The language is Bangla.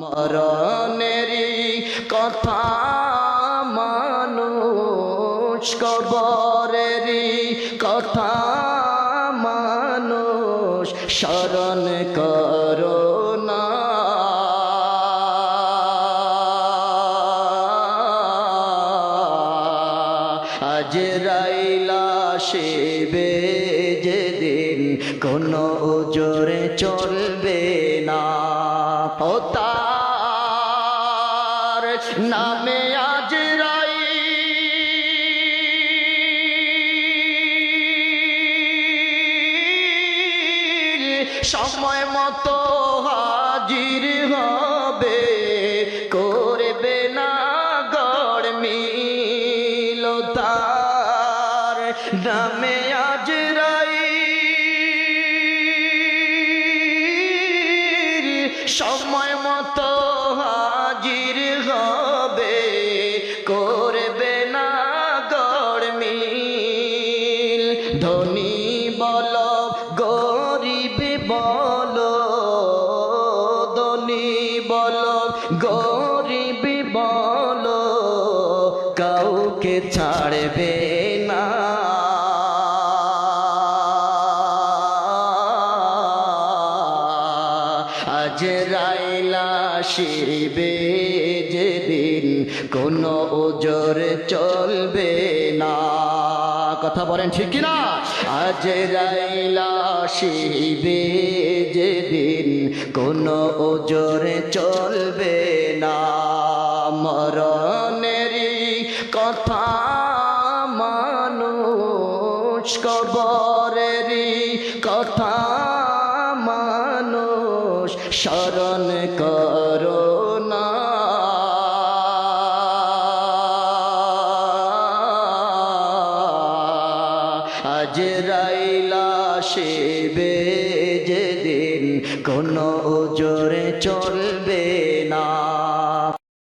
মরণেরই কথা মানুষ, কবরেরই কথা মানুষ স্মরণ করো না। আজরাইল আসিবে যেদিন, কোনো জোরে চলবে না। ও তার নামে আজরাইল সময় মতো হাজির হবে, করবে না গড়মিল। তার নামে আজরাইল সময় মতো হাজির হবে, করবে না গড়মিল। ধনী বলো গরিব বলো, ধনী বলো গরিব বলো, কাউকে ছাড়বে না। আজরাইল আসিবে যেদিন, কোনো ওজর চলবে না। কথা বলেন ঠিক কিনা? আজরাইল আসিবে যেদিন, কোনো ওজর চলবে না। মরণেরই কথা মানুষ, কবরেরই কথা মানুষ স্মরণ করো না। আজরাইল আসিবে যেদিন, কোনো জোরে চলবে না।